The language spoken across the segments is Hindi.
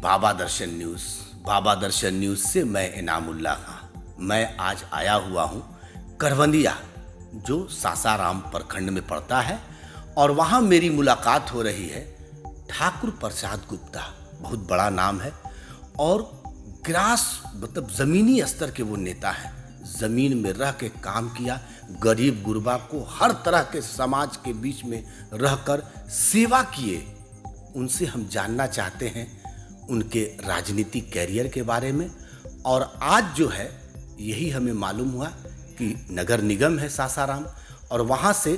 बाबा दर्शन न्यूज़। बाबा दर्शन न्यूज़ से मैं इनामुल्लाह खां। मैं आज आया हुआ हूँ करवंदिया, जो सासाराम प्रखंड में पड़ता है, और वहाँ मेरी मुलाकात हो रही है ठाकुर प्रसाद गुप्ता। बहुत बड़ा नाम है और ग्रास मतलब ज़मीनी स्तर के वो नेता हैं। ज़मीन में रह के काम किया, गरीब गुरबा को हर तरह के समाज के बीच में रहकर सेवा किए। उनसे हम जानना चाहते हैं उनके राजनीतिक कैरियर के बारे में। और आज जो है यही हमें मालूम हुआ कि नगर निगम है सासाराम, और वहाँ से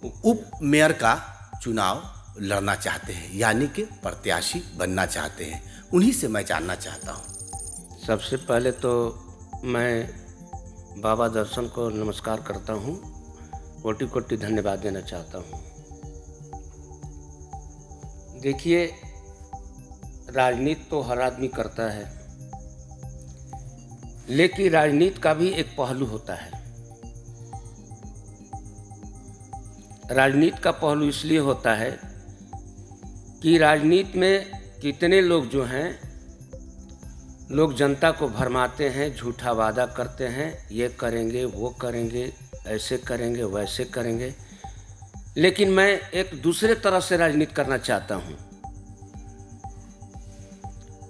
उप मेयर का चुनाव लड़ना चाहते हैं, यानी कि प्रत्याशी बनना चाहते हैं। उन्हीं से मैं जानना चाहता हूँ। सबसे पहले तो मैं बाबा दर्शन को नमस्कार करता हूँ, कोटि कोटि धन्यवाद देना चाहता हूँ। देखिए, राजनीति तो हर आदमी करता है, लेकिन राजनीति का भी एक पहलू होता है। राजनीति का पहलू इसलिए होता है कि राजनीति में कितने लोग जो हैं, लोग जनता को भरमाते हैं, झूठा वादा करते हैं, ये करेंगे वो करेंगे, ऐसे करेंगे वैसे करेंगे। लेकिन मैं एक दूसरे तरह से राजनीति करना चाहता हूँ।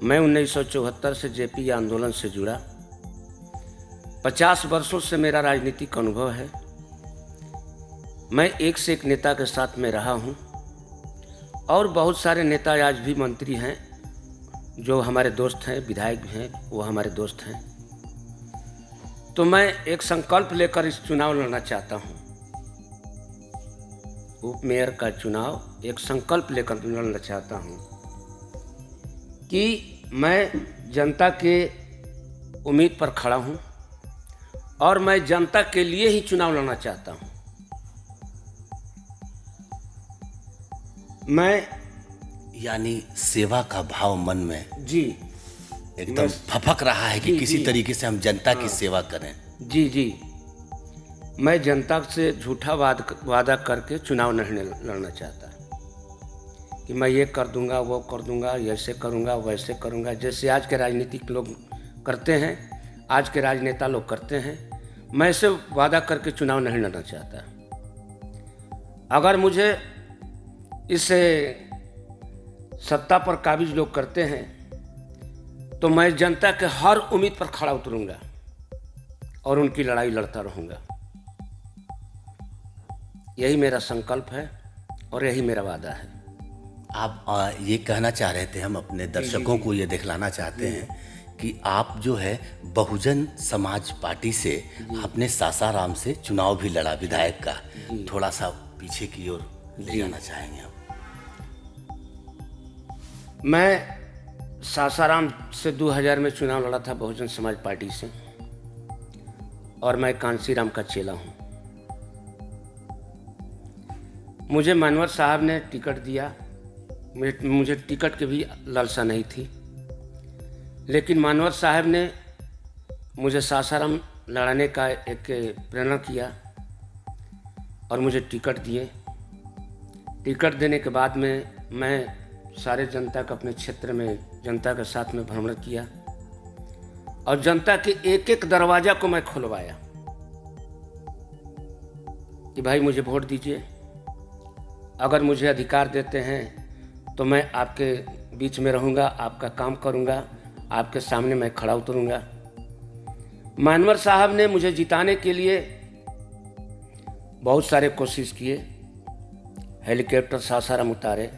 मैं 1974 से जेपी आंदोलन से जुड़ा, 50 वर्षों से मेरा राजनीतिक अनुभव है। मैं एक से एक नेता के साथ में रहा हूँ, और बहुत सारे नेता आज भी मंत्री हैं जो हमारे दोस्त हैं, विधायक भी हैं, वो हमारे दोस्त हैं। तो मैं एक संकल्प लेकर इस चुनाव लड़ना चाहता हूँ। उप मेयर का चुनाव एक संकल्प लेकर लड़ना चाहता हूँ कि मैं जनता के उम्मीद पर खड़ा हूँ, और मैं जनता के लिए ही चुनाव लड़ना चाहता हूँ। मैं यानी सेवा का भाव मन में जी एकदम फपक रहा है कि किसी तरीके से हम जनता की सेवा करें। जी, मैं जनता से झूठा वादा करके चुनाव नहीं लड़ना चाहता कि मैं ये कर दूंगा, वो कर दूंगा, ऐसे करूंगा, वैसे करूंगा, जैसे आज के राजनीतिक लोग करते हैं, आज के राजनेता लोग करते हैं। मैं ऐसे वादा करके चुनाव नहीं लड़ना चाहता। अगर मुझे इसे सत्ता पर काबिज लोग करते हैं तो मैं जनता के हर उम्मीद पर खड़ा उतरूंगा और उनकी लड़ाई लड़ता रहूंगा। यही मेरा संकल्प है और यही मेरा वादा है। आप ये कहना चाह रहे थे, हम अपने दर्शकों को ये दिखलाना चाहते हैं कि आप जो है बहुजन समाज पार्टी से आपने सासाराम से चुनाव भी लड़ा विधायक का। थोड़ा सा पीछे की ओर ले जाना चाहेंगे आप? मैं सासाराम से 2000 में चुनाव लड़ा था बहुजन समाज पार्टी से, और मैं कांसीराम का चेला हूँ। मुझे मानवर साहब ने टिकट दिया। मुझे टिकट की भी लालसा नहीं थी, लेकिन मानवर साहब ने मुझे सासाराम लड़ाने का एक प्रेरणा किया और मुझे टिकट दिए। टिकट देने के बाद में मैं सारे जनता का अपने क्षेत्र में जनता के साथ में भ्रमण किया, और जनता के एक एक दरवाजा को मैं खुलवाया कि भाई मुझे वोट दीजिए, अगर मुझे अधिकार देते हैं तो मैं आपके बीच में रहूँगा, आपका काम करूँगा, आपके सामने मैं खड़ा उतरूँगा। मानवर साहब ने मुझे जिताने के लिए बहुत सारे कोशिश किए। हेलीकॉप्टर सासाराम उतारे,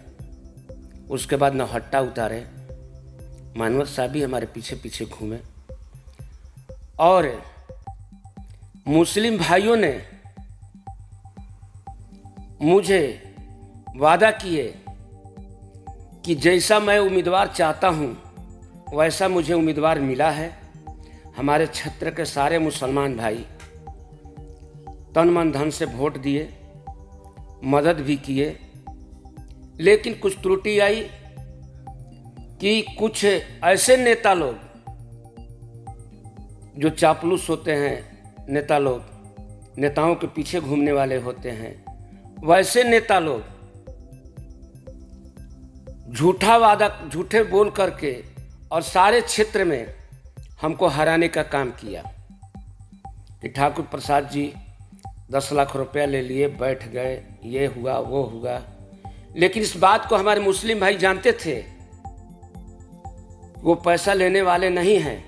उसके बाद नौहट्टा उतारे। मानवर साहब भी हमारे पीछे पीछे घूमे, और मुस्लिम भाइयों ने मुझे वादा किए कि जैसा मैं उम्मीदवार चाहता हूँ वैसा मुझे उम्मीदवार मिला है। हमारे क्षेत्र के सारे मुसलमान भाई तन मन धन से वोट दिए, मदद भी किए, लेकिन कुछ त्रुटि आई कि कुछ ऐसे नेता लोग जो चापलूस होते हैं, नेता लोग नेताओं के पीछे घूमने वाले होते हैं, वैसे नेता लोग झूठा वादा, झूठे बोल करके और सारे क्षेत्र में हमको हराने का काम किया कि ठाकुर प्रसाद जी 10 लाख रुपया ले लिए, बैठ गए, ये हुआ वो हुआ। लेकिन इस बात को हमारे मुस्लिम भाई जानते थे, वो पैसा लेने वाले नहीं हैं।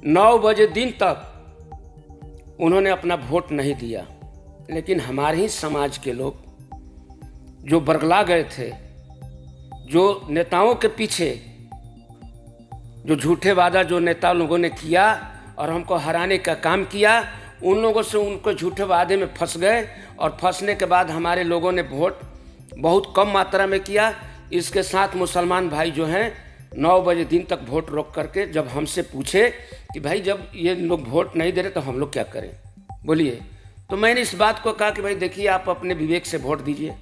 9 बजे दिन तक उन्होंने अपना वोट नहीं दिया। लेकिन हमारे ही समाज के लोग जो बरगला गए थे, जो नेताओं के पीछे जो झूठे वादा जो नेता लोगों ने किया और हमको हराने का काम किया, उन लोगों से उनको झूठे वादे में फंस गए। और फंसने के बाद हमारे लोगों ने वोट बहुत कम मात्रा में किया। इसके साथ मुसलमान भाई जो हैं 9 बजे दिन तक वोट रोक करके जब हमसे पूछे कि भाई जब ये लोग वोट नहीं दे रहे तो हम लोग क्या करें, बोलिए। तो मैंने इस बात को कहा कि भाई देखिए, आप अपने विवेक से वोट दीजिए,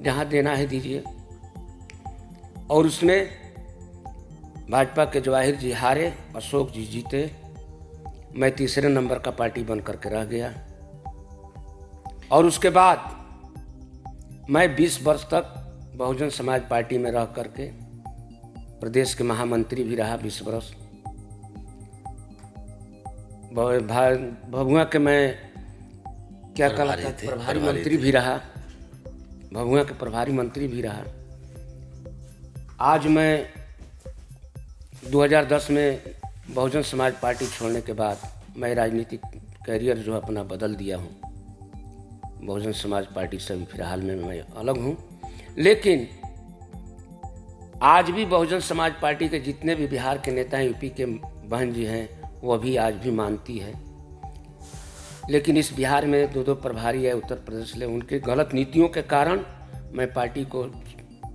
जहाँ देना है दीजिए। और उसमें भाजपा के जवाहिर जी हारे, अशोक जी जीते, मैं तीसरे नंबर का पार्टी बन करके रह गया। और उसके बाद मैं 20 वर्ष तक बहुजन समाज पार्टी में रह करके प्रदेश के महामंत्री भी रहा 20 वर्ष। भभुआ के मैं क्या कहलाता, प्रभारी मंत्री भी रहा, भभुआ के प्रभारी मंत्री भी रहा। आज मैं 2010 में बहुजन समाज पार्टी छोड़ने के बाद मैं राजनीतिक कैरियर जो अपना बदल दिया हूँ। बहुजन समाज पार्टी से भी फिलहाल में मैं अलग हूँ। लेकिन आज भी बहुजन समाज पार्टी के जितने भी बिहार के नेता हैं, यूपी के बहन जी हैं, वो भी आज भी मानती है। लेकिन इस बिहार में 2 प्रभारी है उत्तर प्रदेश ले, उनके गलत नीतियों के कारण मैं पार्टी को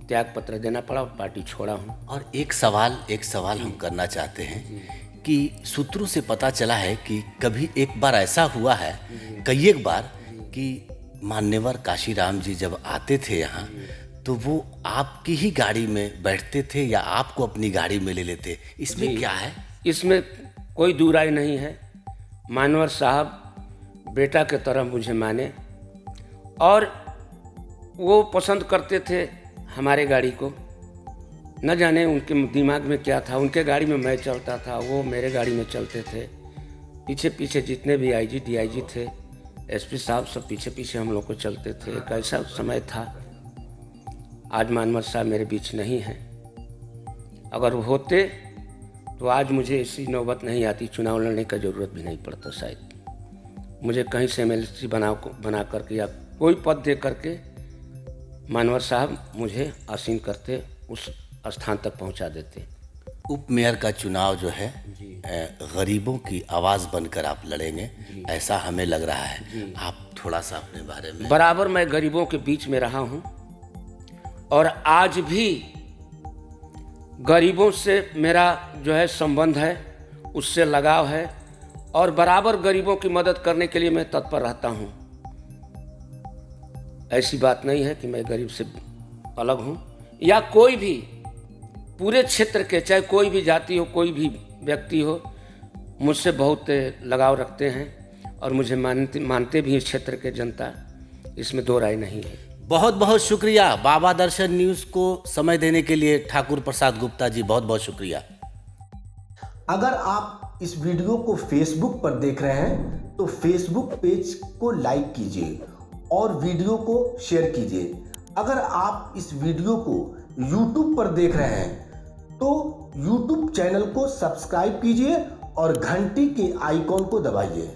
त्याग पत्र देना पड़ा और पार्टी छोड़ा हूँ। और एक सवाल हम करना चाहते हैं कि सूत्रों से पता चला है कि कभी एक बार ऐसा हुआ है, कई एक बार, कि मान्यवर काशीराम जी जब आते थे यहाँ तो वो आपकी ही गाड़ी में बैठते थे या आपको अपनी गाड़ी में ले लेते, इसमें क्या है? इसमें कोई दुराई नहीं है। मानवर साहब बेटा के तरह मुझे माने और वो पसंद करते थे हमारे गाड़ी को। न जाने उनके दिमाग में क्या था, उनके गाड़ी में मैं चलता था, वो मेरे गाड़ी में चलते थे। पीछे पीछे जितने भी आईजी डीआईजी थे, एसपी साहब, सब पीछे पीछे हम लोग को चलते थे। एक ऐसा समय था। आज मानवर साहब मेरे बीच नहीं हैं। अगर वो होते तो आज मुझे ऐसी नौबत नहीं आती, चुनाव लड़ने का ज़रूरत भी नहीं पड़ता। शायद मुझे कहीं से एमएलसी बना करके या कोई पद दे करके मानवर साहब मुझे आसीन करते, उस स्थान तक पहुंचा देते। उप मेयर का चुनाव जो है गरीबों की आवाज़ बनकर आप लड़ेंगे, ऐसा हमें लग रहा है। आप थोड़ा सा अपने बारे में। बराबर मैं गरीबों के बीच में रहा हूं और आज भी गरीबों से मेरा जो है संबंध है, उससे लगाव है और बराबर गरीबों की मदद करने के लिए मैं तत्पर रहता हूं। ऐसी बात नहीं है कि मैं गरीब से अलग हूं या कोई भी पूरे क्षेत्र के, चाहे कोई भी जाति हो, कोई भी व्यक्ति हो, मुझसे बहुत लगाव रखते हैं और मुझे मानते भी इस क्षेत्र के जनता, इसमें दो राय नहीं है। बहुत बहुत शुक्रिया बाबा दर्शन न्यूज़ को समय देने के लिए ठाकुर प्रसाद गुप्ता जी, बहुत बहुत शुक्रिया। अगर आप इस वीडियो को फेसबुक पर देख रहे हैं तो फेसबुक पेज को लाइक कीजिए और वीडियो को शेयर कीजिए। अगर आप इस वीडियो को YouTube पर देख रहे हैं तो YouTube चैनल को सब्सक्राइब कीजिए और घंटी के आइकॉन को दबाइए।